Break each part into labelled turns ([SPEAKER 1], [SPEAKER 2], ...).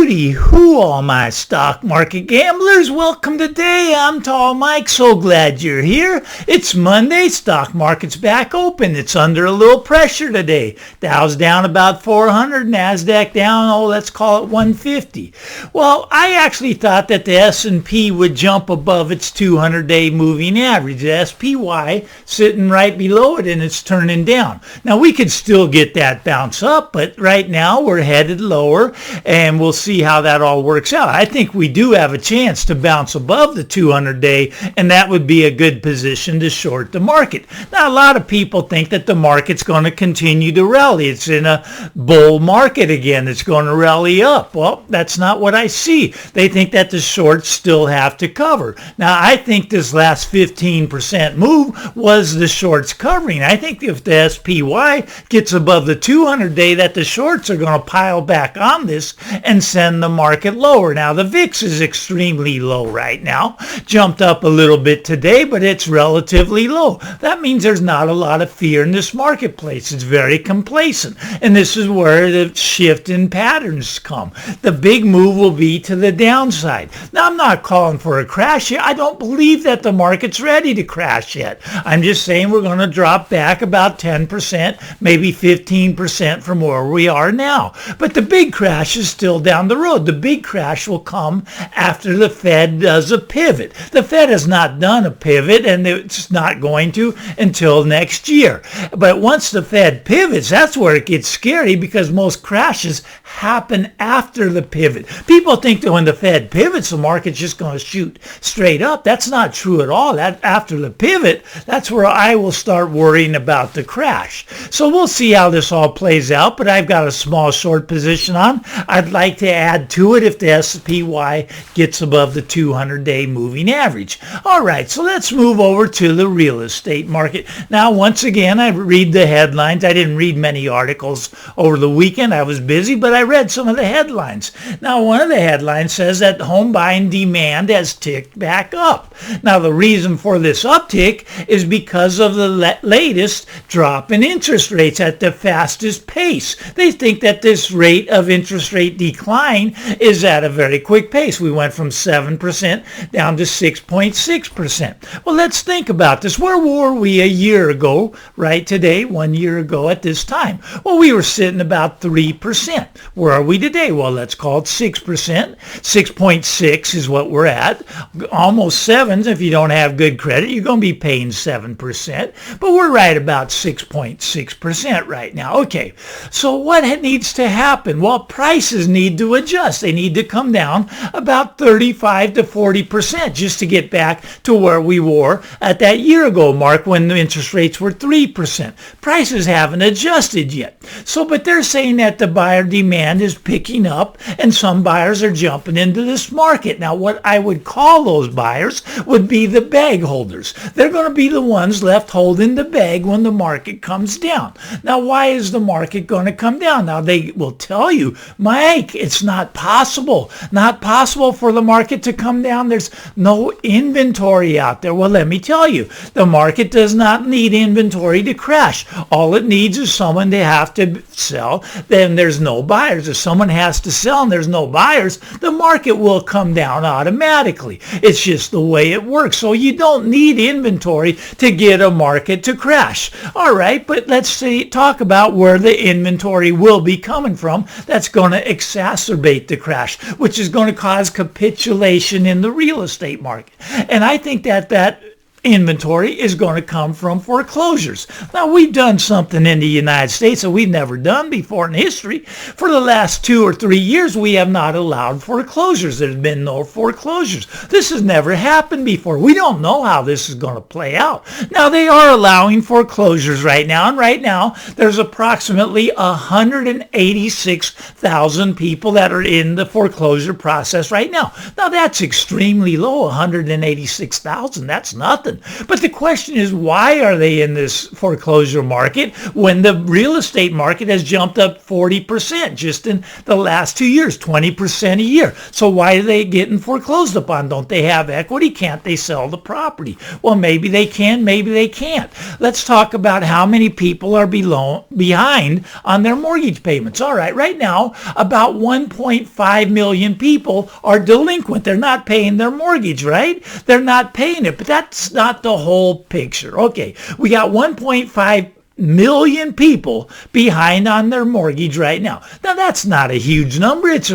[SPEAKER 1] Hooty hoo, all my stock market gamblers. Welcome today. I'm Tall Mike. So glad you're here. It's Monday. Stock market's back open. It's under a little pressure today. Dow's down about 400. NASDAQ down, let's call it 150. Well, I actually thought that the S&P would jump above its 200-day moving average. The SPY sitting right below it and it's turning down. Now, we could still get that bounce up, but right now we're headed lower and we'll see how that all works out. I think we do have a chance to bounce above the 200-day, and that would be a good position to short the market. Now, a lot of people think that the market's going to continue to rally. It's in a bull market again. It's going to rally up. Well, that's not what I see. They think that the shorts still have to cover. Now, I think this last 15% move was the shorts covering. I think if the SPY gets above the 200-day, that the shorts are going to pile back on this and send the market lower. Now, the VIX is extremely low right now. Jumped up a little bit today, but it's relatively low. That means there's not a lot of fear in this marketplace. It's very complacent. And this is where the shift in patterns come. The big move will be to the downside. Now, I'm not calling for a crash yet. I don't believe that the market's ready to crash yet. I'm just saying we're going to drop back about 10%, maybe 15% from where we are now. But the big crash is still down the road. The big crash will come after the Fed does a pivot. The Fed has not done a pivot, and it's not going to until next year. But once the Fed pivots, that's where it gets scary, because most crashes happen after the pivot. People think that when the Fed pivots, the market's just going to shoot straight up. That's not true at all. That after the pivot, that's where I will start worrying about the crash. So we'll see how this all plays out, but I've got a small short position on. I'd like to add to it if the SPY gets above the 200-day moving average. All right, so let's move over to the real estate market. Now, once again, I read the headlines. I didn't read many articles over the weekend. I was busy, but I read some of the headlines. Now, one of the headlines says that home buying demand has ticked back up. Now, the reason for this uptick is because of the latest drop in interest rates at the fastest pace. They think that this rate of interest rate decline is at a very quick pace. We went from 7% down to 6.6%. Well, let's think about this. Where were we a year ago, right today, 1 year ago at this time? Well, we were sitting about 3%. Where are we today? Well, let's call it 6%. 6.6 is what we're at. Almost 7. If you don't have good credit, you're going to be paying 7%. But we're right about 6.6% right now. Okay, so what needs to happen? Well, prices need to adjust. They need to come down about 35 to 40% just to get back to where we were at that year ago mark when the interest rates were 3%. Prices haven't adjusted yet. But they're saying that the buyer demand is picking up and some buyers are jumping into this market. Now, what I would call those buyers would be the bag holders. They're going to be the ones left holding the bag when the market comes down. Now, why is the market going to come down? Now, they will tell you, Mike, it's not possible. Not possible for the market to come down. There's no inventory out there. Well, let me tell you, the market does not need inventory to crash. All it needs is someone to have to sell. Then there's no buyers. If someone has to sell and there's no buyers, the market will come down automatically. It's just the way it works. So you don't need inventory to get a market to crash. All right, but let's talk about where the inventory will be coming from. That's going to exacerbate the crash, which is going to cause capitulation in the real estate market. And I think that inventory is going to come from foreclosures. Now, we've done something in the United States that we've never done before in history. For the last 2 or 3 years, we have not allowed foreclosures. There's been no foreclosures. This has never happened before. We don't know how this is going to play out. Now, they are allowing foreclosures right now, and right now, there's approximately 186,000 people that are in the foreclosure process right now. Now, that's extremely low, 186,000. That's nothing. happen. But the question is, why are they in this foreclosure market when the real estate market has jumped up 40% just in the last 2 years, 20% a year? So why are they getting foreclosed upon? Don't they have equity? Can't they sell the property? Well, maybe they can, maybe they can't. Let's talk about how many people are behind on their mortgage payments. All right, right now, about 1.5 million people are delinquent. They're not paying their mortgage, right? They're not paying it, but that's not the whole picture. Okay, we got 1.5 million people behind on their mortgage right now. Now that's not a huge number. It's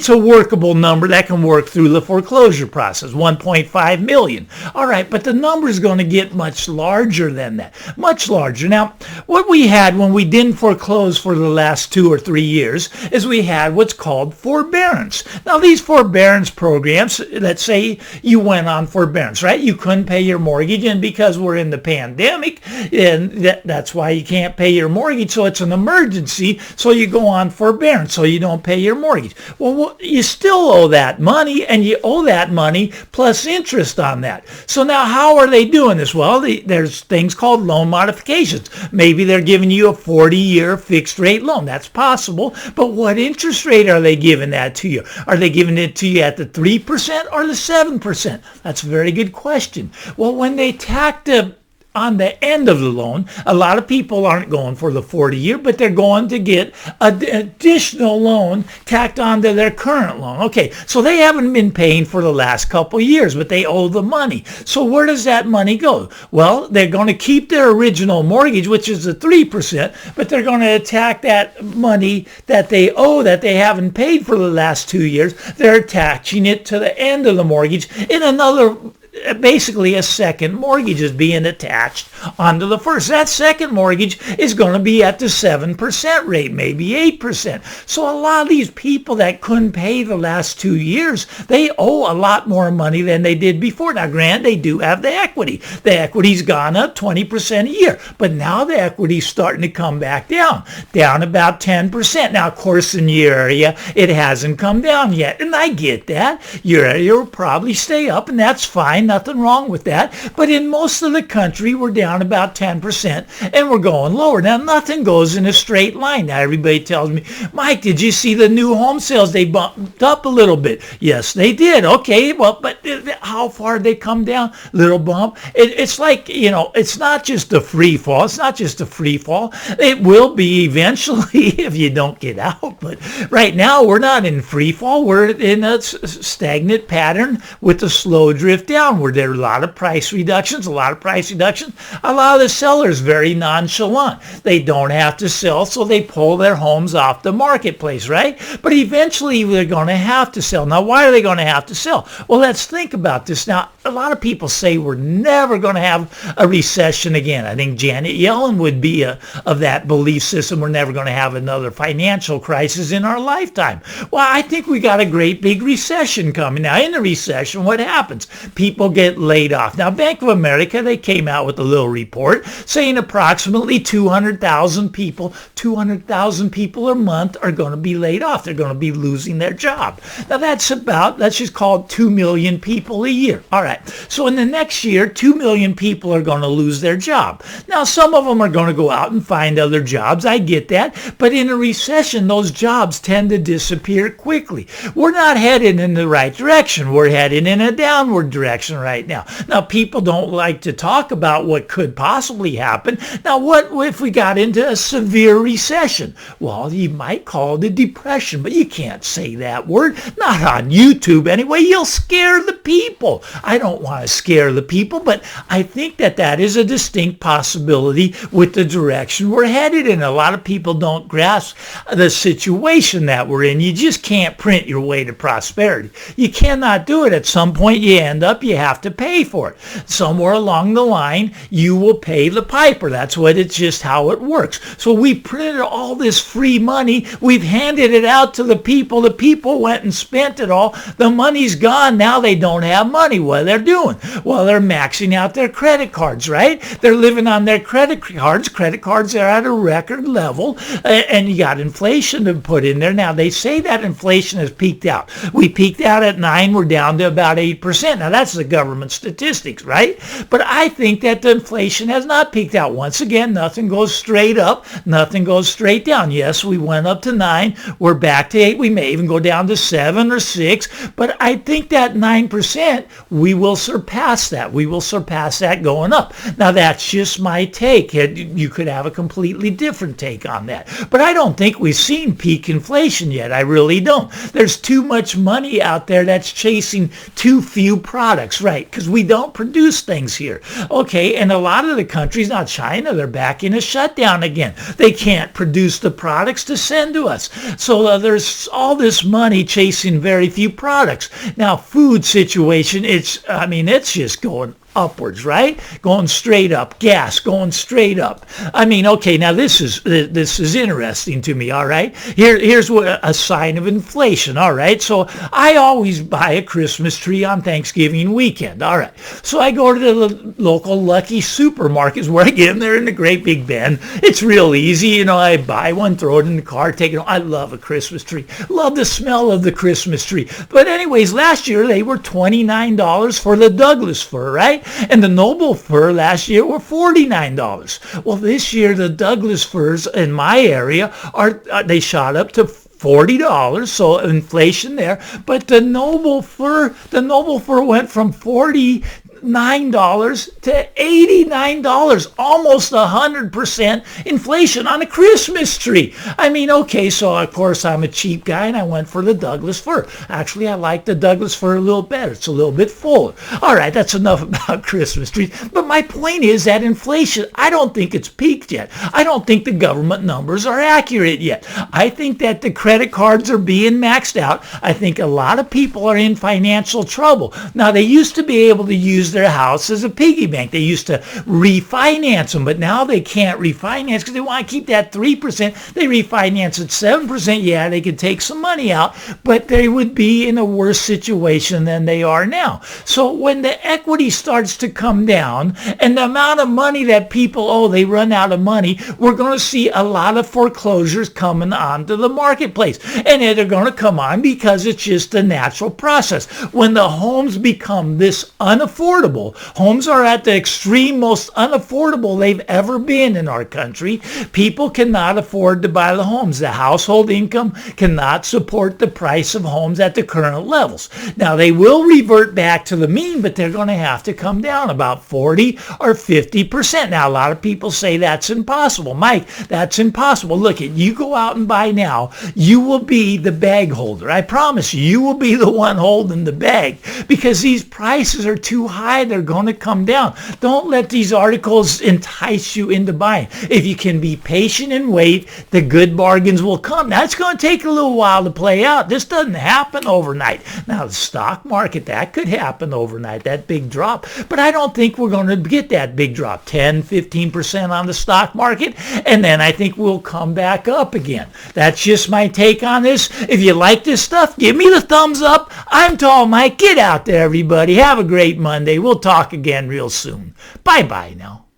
[SPEAKER 1] a workable number that can work through the foreclosure process, 1.5 million. All right, but the number is going to get much larger than that, much larger. Now, what we had when we didn't foreclose for the last 2 or 3 years is we had what's called forbearance. Now these forbearance programs, let's say you went on forbearance, right? You couldn't pay your mortgage, and because we're in the pandemic, and that's why you can't pay your mortgage. So it's an emergency. So you go on forbearance so you don't pay your mortgage. Well, you still owe that money, and you owe that money plus interest on that. So now how are they doing this? Well, there's things called loan modifications. Maybe they're giving you a 40-year fixed rate loan. That's possible. But what interest rate are they giving that to you? Are they giving it to you at the 3% or the 7%? That's a very good question. Well, when they tack on the end of the loan, a lot of people aren't going for the 40-year, but they're going to get an additional loan tacked onto their current loan. Okay, so they haven't been paying for the last couple years, but they owe the money. So where does that money go? Well, they're going to keep their original mortgage, which is the 3%, but they're going to attack that money that they owe that they haven't paid for the last 2 years. They're attaching it to the end of the mortgage in another, basically a second mortgage is being attached onto the first. That second mortgage is going to be at the 7% rate, maybe 8%. So a lot of these people that couldn't pay the last 2 years, they owe a lot more money than they did before. Now, granted, they do have the equity. The equity's gone up 20% a year, but now the equity's starting to come back down about 10%. Now, of course, in your area, it hasn't come down yet, and I get that. Your area will probably stay up, and that's fine. Nothing wrong with that. But in most of the country, we're down about 10% and we're going lower. Now, nothing goes in a straight line. Now, everybody tells me, Mike, did you see the new home sales? They bumped up a little bit. Yes, they did. Okay, well, but how far did they come down? Little bump. It's like, it's not just a free fall. It's not just a free fall. It will be eventually if you don't get out. But right now, we're not in free fall. We're in a stagnant pattern with a slow drift down. Where there are a lot of price reductions. A lot of the sellers very nonchalant. They don't have to sell, so they pull their homes off the marketplace, right? But eventually they're going to have to sell. Now, why are they going to have to sell? Well, let's think about this. Now, a lot of people say we're never going to have a recession again. I think Janet Yellen would be of that belief system. We're never going to have another financial crisis in our lifetime. Well, I think we got a great big recession coming. Now, in a recession, what happens? People get laid off. Now, Bank of America, they came out with a little report saying approximately 200,000 people a month are going to be laid off. They're going to be losing their job. Now, let's just call it 2 million people a year. All right. So in the next year, 2 million people are going to lose their job. Now, some of them are going to go out and find other jobs. I get that. But in a recession, those jobs tend to disappear quickly. We're not headed in the right direction. We're headed in a downward direction right now. Now, people don't like to talk about what could possibly happen. Now, what if we got into a severe recession? Well, you might call it a depression, but you can't say that word. Not on YouTube anyway. You'll scare the people. I don't want to scare the people, but I think that is a distinct possibility with the direction we're headed in. A lot of people don't grasp the situation that we're in. You just can't print your way to prosperity. You cannot do it. At some point, you have to pay for it. Somewhere along the line, you will pay the piper. It's just how it works. So we printed all this free money. We've handed it out to the people. The people went and spent it all. The money's gone. Now they don't have money. What are they doing? Well, they're maxing out their credit cards, right? They're living on their credit cards. Credit cards are at a record level, and you got inflation to put in there. Now, they say that inflation has peaked out. We peaked out at 9. We're down to about 8%. Now, that's a government statistics, right? But I think that the inflation has not peaked out. Once again, nothing goes straight up, nothing goes straight down. Yes, we went up to 9, we're back to 8, we may even go down to 7 or 6, but I think that 9%, we will surpass that. We will surpass that going up. Now, that's just my take. You could have a completely different take on that. But I don't think we've seen peak inflation yet. I really don't. There's too much money out there that's chasing too few products, right? Because we don't produce things here. Okay, and a lot of the countries, now China, they're back in a shutdown again. They can't produce the products to send to us. So there's all this money chasing very few products. Now, food situation, it's just going upwards, right? Going straight up. Gas going straight up. I mean, okay, now this is interesting to me, all right? Here's a sign of inflation, all right? So I always buy a Christmas tree on Thanksgiving weekend, all right? So I go to the local Lucky supermarkets where I get them there in the great big bin. It's real easy, I buy one, throw it in the car, take it home. I love a Christmas tree. Love the smell of the Christmas tree. But anyways, last year they were $29 for the Douglas fir, right? And the noble fir last year were $49. Well, this year the Douglas firs in my area they shot up to $40, so inflation there. But the noble fir went from $49 to $89, almost 100% inflation on a Christmas tree. I mean, okay, so of course I'm a cheap guy and I went for the Douglas fir. Actually, I like the Douglas fir a little better. It's a little bit fuller. All right, that's enough about Christmas trees. But my point is that inflation, I don't think it's peaked yet. I don't think the government numbers are accurate yet. I think that the credit cards are being maxed out. I think a lot of people are in financial trouble. Now, they used to be able to use their house as a piggy bank. They used to refinance them, but now they can't refinance because they want to keep that 3%. They refinance at 7%. Yeah, they could take some money out, but they would be in a worse situation than they are now. So when the equity starts to come down and the amount of money that people, they run out of money, we're going to see a lot of foreclosures coming onto the marketplace. And they're going to come on because it's just a natural process. When the homes become this unaffordable, homes are at the extreme most unaffordable they've ever been in our country. People cannot afford to buy the homes. The household income cannot support the price of homes at the current levels. Now, they will revert back to the mean, but they're going to have to come down about 40 or 50%. Now, a lot of people say that's impossible. Mike, that's impossible. Look, you go out and buy now, you will be the bag holder. I promise you will be the one holding the bag because these prices are too high. They're going to come down. Don't let these articles entice you into buying. If you can be patient and wait, the good bargains will come. Now, it's going to take a little while to play out. This doesn't happen overnight. Now, the stock market, that could happen overnight, that big drop. But I don't think we're going to get that big drop, 10, 15% on the stock market, and then I think we'll come back up again. That's just my take on this. If you like this stuff, give me the thumbs up. I'm Tall Mike. Get out there, everybody. Have a great Monday. We'll talk again real soon. Bye-bye now.